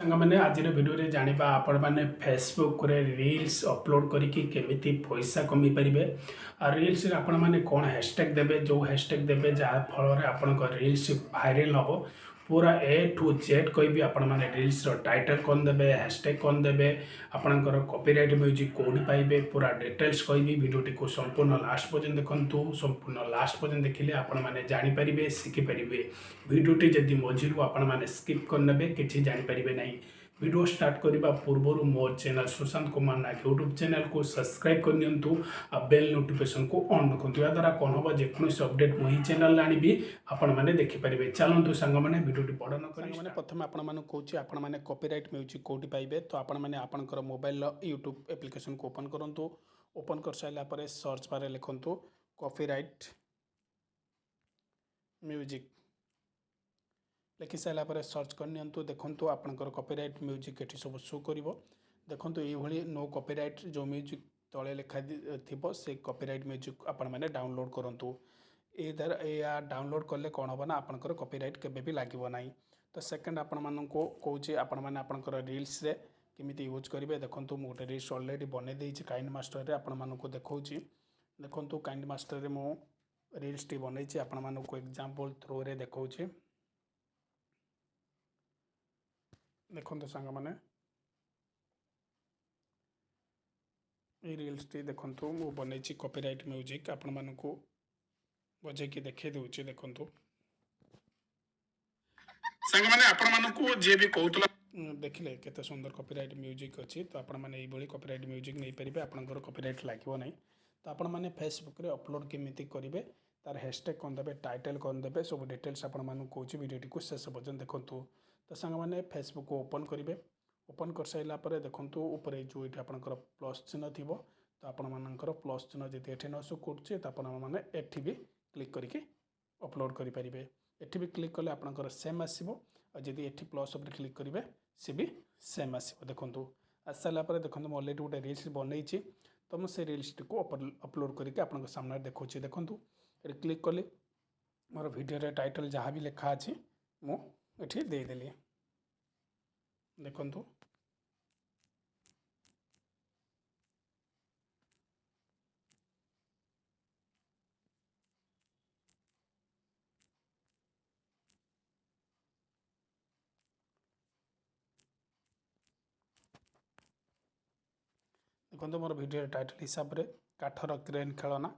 ସାଙ୍ଗମାନେ ଆଜିର ଭିଡ଼ିଓରେ ଜାଣିବା ଆପଣମାନେ ଫେସବୁକରେ ରିଲ୍ସ ଅପଲୋଡ଼ କରିକି କେମିତି ପଇସା କମେଇ ପାରିବେ। ଆଉ ରିଲ୍ସରେ ଆପଣମାନେ କ'ଣ ହ୍ୟାଶଟ୍ୟାଗ୍ ଦେବେ, ଯେଉଁ ହ୍ୟାଶଟ୍ୟାଗ୍ ଦେବେ ଯାହା ଫଳରେ ଆପଣଙ୍କ ରିଲ୍ସ ଭାଇରାଲ ହେବ। ପୁରା ଏ ଠୁ ଜେଡ୍ କହିବି ଆପଣମାନେ ରିଲ୍ସର ଟାଇଟଲ୍ କ'ଣ ଦେବେ, ହ୍ୟାଶଟ୍ୟାଗ୍ କ'ଣ ଦେବେ, ଆପଣଙ୍କର କପିରାଇଟ୍ ମ୍ୟୁଜିକ୍ କେଉଁଠି ପାଇବେ, ପୁରା ଡିଟେଲ୍ସ କହିବି। ଭିଡ଼ିଓଟିକୁ ସମ୍ପୂର୍ଣ୍ଣ ଲାଷ୍ଟ ପର୍ଯ୍ୟନ୍ତ ଦେଖନ୍ତୁ। ସମ୍ପୂର୍ଣ୍ଣ ଲାଷ୍ଟ ପର୍ଯ୍ୟନ୍ତ ଦେଖିଲେ ଆପଣମାନେ ଜାଣିପାରିବେ, ଶିଖିପାରିବେ। ଭିଡ଼ିଓଟି ଯଦି ମଝିରୁ ଆପଣମାନେ ସ୍କିପ୍ କରିନେବେ କିଛି ଜାଣିପାରିବେ ନାହିଁ। ভিডিও স্টার্ট করা পূর্বর মো চ্যানেল সুশান্ত কুমার নায়ক यूट्यूब चैनल को सब्सक्राइब करनियंतु आ बेल नोटिफिकेशन को ऑन रखंतु। या द्वारा कौन हम जेकोसी अपडेट मुझे चैनल आनी आपण मैंने देखिपारे। चलतु सांग मैंने भिडियो बड़ न कर प्रथम आपण मानक कहूँ आपण मैंने कॉपीराइट म्यूजिक कौटी पाइबे। तो आपण मैंने आपंकर मोबाइल यूट्यूब एप्लिकेशन को ओपन करूँ। ओपन कर सारापर सर्च बारे लिखु कॉपीराइट म्यूजिक लिखि सारापर सर्च करनियंतु। देखंतु आपनकर कॉपीराइट म्यूजिक एठी सब शो करिवो। देखंतु एई भली नो कॉपीराइट जो म्यूजिक तळे लिखा थिबो से कॉपीराइट म्यूजिक आपण माने डाउनलोड करंतु। या डाउनलोड कले कोन होबो ना आपनकर कॉपीराइट केबे भी लागिवो नाही। तो सेकंड आपण माननको कहूची आपण माने आपनकर रील्स रे केमिति यूज करिवे। देखंतु मु गोटे रील्स ऑलरेडी बने देइछि काइंड मास्टर रे आपण मानको देखौछि। देखंतु काइंड मास्टर रे मु रील्स टी बनैछि आपण मानको एग्जांपल थ्रू रे देखौछि। देखो सांग मैंने रील्स टी देखो मु बन कॉपीराइट म्यूजिक आपण मानक बजे कि देखे दूची। देखो सांग मैंने आपण मानक जे भी कहूला देखिले केते सुंदर कॉपीराइट म्यूजिक अच्छी। तो आपण मैंने ये कॉपीराइट म्यूजिक नहीं पारे आपंकर कॉपीराइट लगे ना। तो आपण मैंने फेसबुक रे अपलोड केमिति करेंगे तार हैशटैग कौन देवे, टाइटल कौन देवे, सब डिटेल्स आपण मानक कहूँ। वीडियो को शेष पर्यंत देखूँ। तो सांग मैंने फेसबुक को ओपन करेंगे। ओपन कर सारापर देखूँ ऊपर जो ये आपंकर प्लस चिन्ह थी। तो आपण मानकर प्लस चिन्ह जब ये न शो करुचे तो आपने एठी भी क्लिक करके अपलोड करेंगे। एठी भी क्लिक कले आपंकर सेम आसो। जदि एठी प्लस उपर क्लिक करेंगे सी भी सेम आसो। देखूँ आस सारापर देखो मुझे अलरेडी गोटे रील्स बनई। तो मुझे रील्स टी को अपलोड करके आपन सामने देखा। देखूँ ये क्लिक कली मोर वीडियो टाइटल जहाँ भी लिखा अच्छी मुझे देदेली। देखूँ देखो मोर वीडियो टाइटल हिसाब से काठर क्रेन खेलना।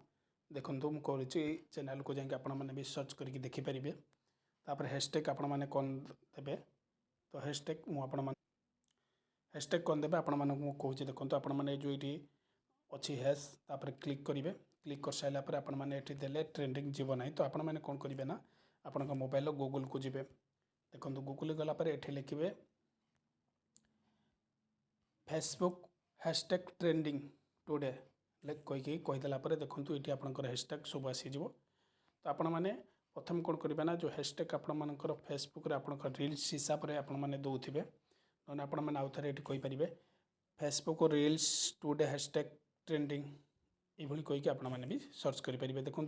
देखो मुझे चैनल को जाकि आपण मैंने भी सर्च करके देखिपारे। तापर हैशटैग आपण मैंने कौन देवे। तो हैशटैग हैशटैग कौन देवे आपण मानक कहूँ। देखो आपण मैंने जो ये अच्छी हैश तापर क्लिक करेंगे। क्लिक कर सारापर आपण मैंने ये देले ट्रेंडिंग जीव ना। तो आपण मैंने कौन करेंगे ना आपण मोबाइल गूगल को जी। देखो गूगल गलापर ये लिखे फेसबुक हैशटैग ट्रेंडिंग टुडे कहीदेला देखो ये आपंकर हैशटैग सब आसीज। तो आपण मैंने प्रथम कौन करेंगे ना जो हैशटैग आपर फेसबुक आपंकर रील्स हिसाब से आपने दौथे ना आपण मैंने आउ थे ये Facebook reels today hashtag trending ये कहीकि आपण मैंने भी सर्च करेंगे। देखो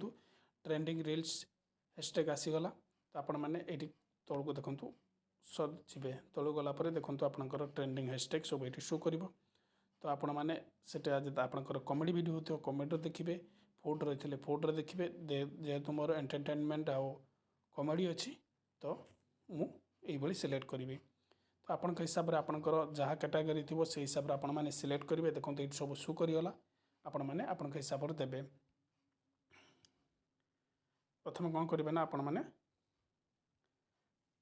ट्रेंडिंग रील्स हैशटैग आसीगला। तो आपण मैंने ये तौक देखूँ सर्च जी तौक गलापर देखूँ आपंकर ट्रेंडिंग हैशटैग सब ये शो कर। तो आपण मैंने आपंकर कमेडी वीडियो होती कमेडी देखिए, फूड रही फूड देखिए। जेहेतु मोर एंटरटेनमेंट आउ कमेडी अच्छी तो मुझे सिलेक्ट करी। तो आपण हिसाब से आपंकर जहाँ कैटेगरी थी से हिसाब से आपण मैंने सिलेक्ट करेंगे। देखो ये सब शो करगला आपण मैंने आपण हिसाब से देवे। प्रथम कौन करेंगे ना आपण मैंने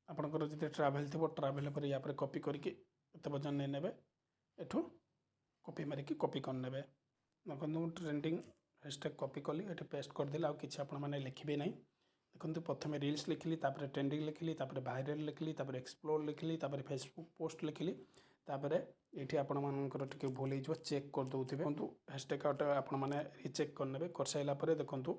आपंकर जो ट्राभेल थी ट्राभेल पर या कॉपी करके एत वजन नहीं ने एठू कॉपी मारिकी कॉपी करने। देखो ट्रेंडिंग हैशटैग कॉपी कली ये पेस्ट करदेली आउ कि आपण मैंने लिखे ना। देखो प्रथम रील्स लिखली, तापर ट्रेंडिंग लिखली, तापर वायरल लिखली, तापर एक्सप्लोर लिखली, तापर फेसबुक पोस्ट लिखली। तापर ये आपण मानकर टिके भूल हो चेक कर दौथे। देखो हैशटैग आपण मैंने रिचेक करने कर सारापर देखो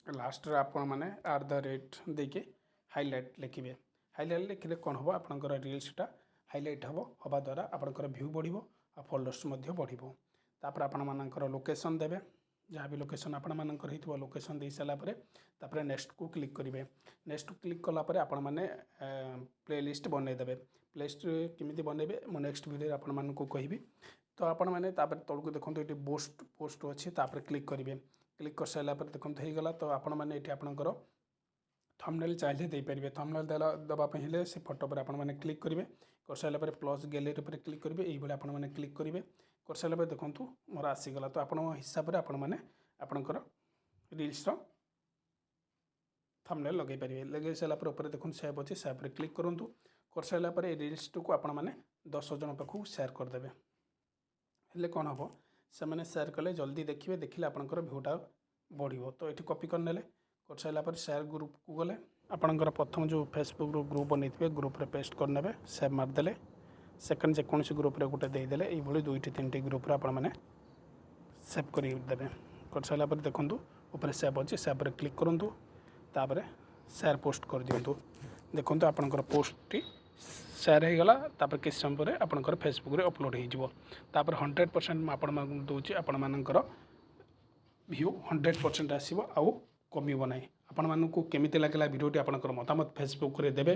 लास्ट आपण मैंने @ देके हाइलाइट लिखे। हाइलाइट लिखले कौन हम आपंकर रील्सटा हाइलाइट हम हवा द्वारा आपंकर व्यू बढ़ो आ फॉलोअर्स बढ़ो। तापर आपण मानकर लोकेशन देवे। जहाँ भी लोकेशन आपणमानकर होइथिबो लोकेशन दे सारा पर तापर नेक्स्ट को क्लिक करेंगे। नेक्स्ट को क्लिक कला पर आपण मैंने प्लेलिस्ट बनईदेवे। प्लेलिस्ट केमी बनइबे मो नेक्स्ट वीडियो आपण मानक कहबी। तो आपण मैंने तौक देखो ये पोस्ट अच्छी क्लिक करेंगे। क्लिक कर सारा पर देखो होगा। तो आपण मैंने ये आपंकर थंबनेल चाहिए देपारे। थंबनेल देवाई हेले से फोटो पर आपण मैंने क्लिक करेंगे। कर सारा पर प्लस गैलरी पर क्लिक करेंगे। ये आपण मैंने क्लिक करेंगे। कर सारा पर देखो मोर आसीगला। तो आपण हिसाब से आपण मैंने आपणकर रील्स थंबनेल लगे पारे। लगे सारा पर देखो सेव अच्छे सेव पर क्लिक करूँ। कर सारा पर रील्स को आपण मैंने 10 जन पाखु सेयार करदे। हेल्ले कौन हम से मैंने सेयार कले जल्दी देखिए। देखिले आपंकर भ्यूटा बढ़ो। तो ये कॉपी करने कर सारा पर सेयार ग्रुप को गले आपंकर प्रथम जो फेसबुक ग्रुप बनई ग्रुप रे पेस्ट करने सेव मारदे। सेकेंड जेकोसी ग्रुप रे गोटे देदेले ये 2-3 ग्रुप आप सेव करदे। कर सारा पर देखूँ ऊपर सेव अच्छे सेव पर क्लिक करूँ। तापर शेयर पोस्ट कर दिंतु। देखो आपंकर पोस्ट शेयर हो गला। तापर किस समय पर आपंकर फेसबुक रे अपलोड हो। तापर 100% आपण दूसरी आपणकर व्यू 100% आसो आउ कमिब ना। आपण मानक केमिति लागला वीडियोटी आपंकर मतामत फेसबुक रे देबे।